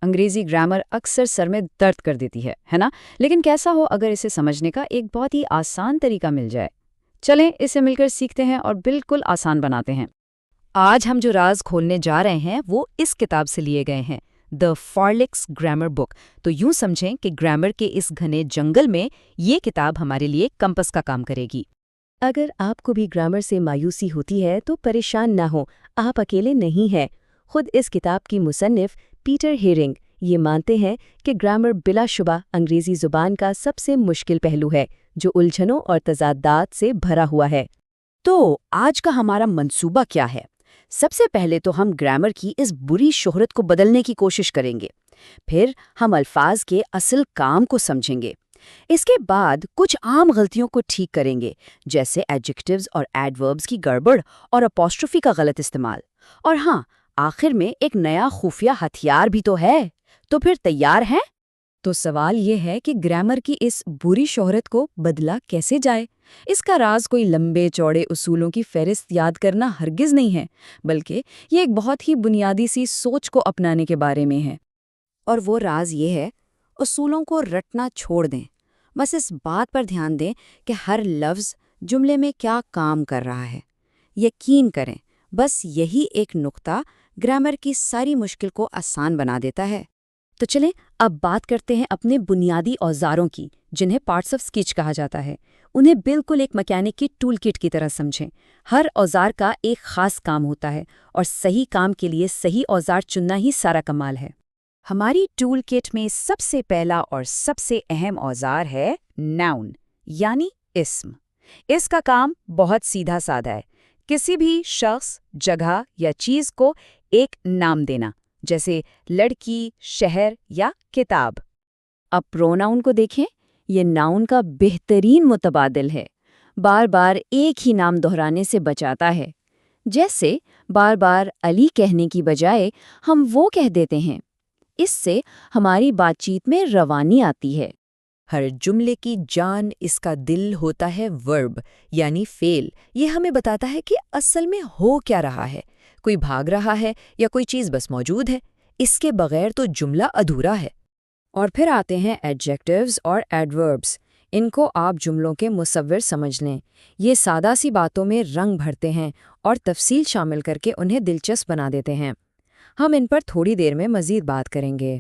انگریزی گرامر اکثر سر میں درد کر دیتی ہے نا؟ لیکن کیسا ہو اگر اسے سمجھنے کا ایک بہت ہی آسان طریقہ مل جائے؟ چلیں اسے مل کر سیکھتے ہیں اور بالکل آسان بناتے ہیں۔ آج ہم جو راز کھولنے جا رہے ہیں وہ اس کتاب سے لیے گئے ہیں، دی فارلیکس گرامر بک۔ تو یوں سمجھیں کہ گرامر کے اس گھنے جنگل میں یہ کتاب ہمارے لیے کمپس کا کام کرے گی۔ اگر آپ کو بھی گرامر سے مایوسی ہوتی ہے تو پریشان نہ ہوں، آپ اکیلے نہیں ہیں۔ خود اس کتاب کی مصنف پیٹر ہیرنگ یہ مانتے ہیں کہ گرامر بلا شبہ انگریزی زبان کا سب سے مشکل پہلو ہے جو الجھنوں اور تضادات سے بھرا ہوا ہے۔ تو آج کا ہمارا منصوبہ کیا ہے؟ سب سے پہلے تو ہم گرامر کی اس بری شہرت کو بدلنے کی کوشش کریں گے، پھر ہم الفاظ کے اصل کام کو سمجھیں گے، اس کے بعد کچھ عام غلطیوں کو ٹھیک کریں گے جیسے ایڈجیکٹیوز اور ایڈوربز کی گڑبڑ اور اپوسٹروفی کا غلط استعمال، اور ہاں آخر میں ایک نیا خفیہ ہتھیار بھی تو ہے۔ تو پھر تیار ہیں؟ تو سوال یہ ہے کہ گرامر کی اس بری شہرت کو بدلا کیسے جائے؟ اس کا راز کوئی لمبے چوڑے اصولوں کی فہرست یاد کرنا ہرگز نہیں ہے، بلکہ یہ ایک بہت ہی بنیادی سی سوچ کو اپنانے کے بارے میں ہے۔ اور وہ راز یہ ہے، اصولوں کو رٹنا چھوڑ دیں، بس اس بات پر دھیان دیں کہ ہر لفظ جملے میں کیا کام کر رہا ہے۔ یقین کریں بس یہی ایک نقطہ گرامر کی ساری مشکل کو آسان بنا دیتا ہے۔ تو چلیں اب بات کرتے ہیں اپنے بنیادی اوزاروں کی، جنہیں پارٹس آف اسپیچ کہا جاتا ہے۔ انہیں بالکل ایک میکینک کی ٹول کٹ کی طرح سمجھیں۔ ہر اوزار کا ایک خاص کام ہوتا ہے اور صحیح کام کے لیے صحیح اوزار چننا ہی سارا کمال ہے۔ ہماری ٹول کٹ میں سب سے پہلا اور سب سے اہم اوزار ہے ناؤن، یعنی اسم۔ اس کا کام بہت سیدھا سادہ ہے، کسی بھی شخص، جگہ یا چیز کو ایک نام دینا، جیسے لڑکی، شہر یا کتاب۔ اب پروناؤن کو دیکھیں، یہ ناؤن کا بہترین متبادل ہے، بار بار ایک ہی نام دہرانے سے بچاتا ہے۔ جیسے بار بار علی کہنے کی بجائے ہم وہ کہہ دیتے ہیں، اس سے ہماری بات چیت میں روانی آتی ہے۔ ہر جملے کی جان، اس کا دل ہوتا ہے ورب یعنی فعل۔ یہ ہمیں بتاتا ہے کہ اصل میں ہو کیا رہا ہے، کوئی بھاگ رہا ہے یا کوئی چیز بس موجود ہے۔ اس کے بغیر تو جملہ ادھورا ہے۔ اور پھر آتے ہیں ایڈجیکٹیوز اور ایڈوربز۔ ان کو آپ جملوں کے مصور سمجھ لیں۔ یہ سادہ سی باتوں میں رنگ بھرتے ہیں اور تفصیل شامل کر کے انہیں دلچسپ بنا دیتے ہیں۔ ہم ان پر تھوڑی دیر میں مزید بات کریں گے۔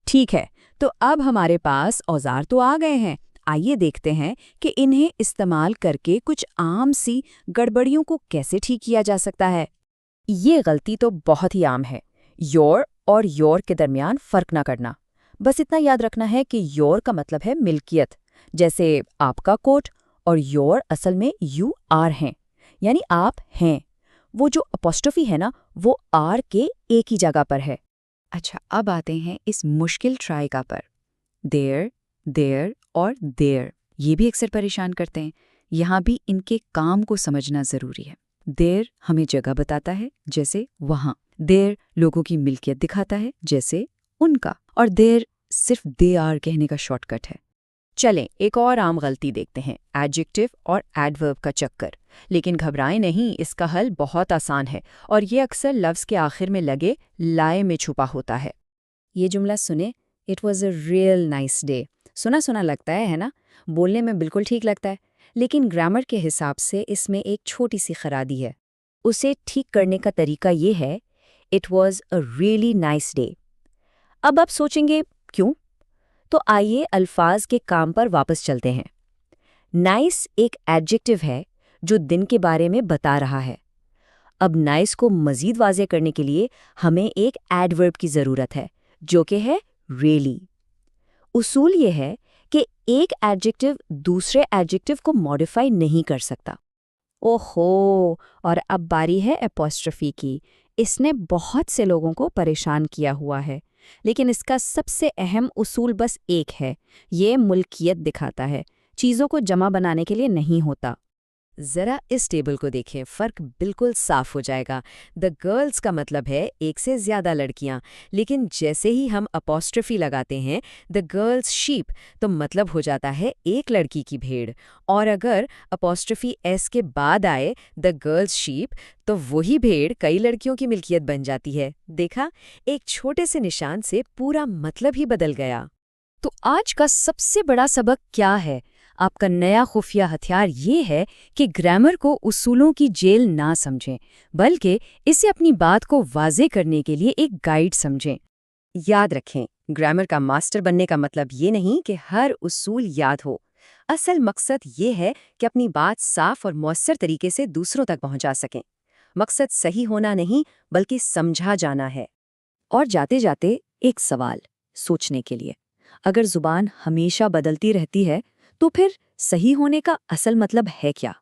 ٹھیک ہے، تو اب ہمارے پاس اوزار تو آ گئے ہیں، آئیے دیکھتے ہیں کہ انہیں استعمال کر کے کچھ عام سی گڑبڑیوں کو کیسے ٹھیک کیا جا سکتا ہے۔ یہ غلطی تو بہت ہی عام ہے، یور اور یور کے درمیان فرق نہ کرنا۔ بس اتنا یاد رکھنا ہے کہ یور کا مطلب ہے ملکیت، جیسے آپ کا کوٹ، اور یور اصل میں یو آر ہیں، یعنی آپ ہیں۔ وہ جو اپوسٹروفی ہے نا، وہ آر کے ایک ہی جگہ پر ہے۔ اچھا، اب آتے ہیں اس مشکل ٹرائیکا پر، دیر، دیر اور دیر۔ یہ بھی اکثر پریشان کرتے ہیں، یہاں بھی ان کے کام کو سمجھنا ضروری ہے۔ دیر ہمیں جگہ بتاتا ہے، جیسے وہاں۔ دیر لوگوں کی ملکیت دکھاتا ہے، جیسے ان کا۔ اور دیر صرف دے آر کہنے کا شارٹ کٹ ہے۔ چلیں ایک اور عام غلطی دیکھتے ہیں، ایڈجیکٹیو اور ایڈورب کا چکر۔ لیکن گھبرائیں نہیں، اس کا حل بہت آسان ہے، اور یہ اکثر لفظ کے آخر میں لگے لائے میں چھپا ہوتا ہے۔ یہ جملہ سنیں، it was a real nice day. سنا سنا لگتا ہے نا؟ بولنے میں بالکل ٹھیک لگتا ہے، لیکن گرامر کے حساب سے اس میں ایک چھوٹی سی خرابی ہے۔ اسے ٹھیک کرنے کا طریقہ یہ ہے، it was a really nice day. اب آپ سوچیں گے کیوں؟ تو آئیے الفاظ کے کام پر واپس چلتے ہیں۔ نائس ایک ایڈجیکٹیو ہے جو دن کے بارے میں بتا رہا ہے۔ اب نائس کو مزید واضح کرنے کے لیے ہمیں ایک ایڈورب کی ضرورت ہے، جو کہ ہے ریئلی۔ اصول یہ ہے کہ ایک ایڈجیکٹیو دوسرے ایڈجیکٹیو کو ماڈیفائی نہیں کر سکتا۔ اوہو، اور اب باری ہے اپوسٹروفی کی۔ اس نے بہت سے لوگوں کو پریشان کیا ہوا ہے، لیکن اس کا سب سے اہم اصول بس ایک ہے، یہ ملکیت دکھاتا ہے، چیزوں کو جمع بنانے کے لیے نہیں ہوتا۔ ذرا اس ٹیبل کو دیکھیں، فرق بالکل صاف ہو جائے گا۔ دا گرلز کا مطلب ہے ایک سے زیادہ لڑکیاں، لیکن جیسے ہی ہم اپوسٹرفی لگاتے ہیں دا گرلز شیپ تو مطلب ہو جاتا ہے ایک لڑکی کی بھیڑ، اور اگر اپوسٹرفی ایس کے بعد آئے دا گرلز شیپ تو وہی بھیڑ کئی لڑکیوں کی ملکیت بن جاتی ہے۔ دیکھا، ایک چھوٹے سے نشان سے پورا مطلب ہی بدل گیا۔ تو آج کا سب سے بڑا سبق کیا ہے؟ آپ کا نیا خفیہ ہتھیار یہ ہے کہ گرامر کو اصولوں کی جیل نہ سمجھیں، بلکہ اسے اپنی بات کو واضح کرنے کے لیے ایک گائیڈ سمجھیں۔ یاد رکھیں، گرامر کا ماسٹر بننے کا مطلب یہ نہیں کہ ہر اصول یاد ہو۔ اصل مقصد یہ ہے کہ اپنی بات صاف اور مؤثر طریقے سے دوسروں تک پہنچا سکیں۔ مقصد صحیح ہونا نہیں بلکہ سمجھا جانا ہے۔ اور جاتے جاتے ایک سوال سوچنے کے لیے، اگر زبان ہمیشہ بدلتی رہتی ہے تو پھر صحیح ہونے کا اصل مطلب ہے کیا؟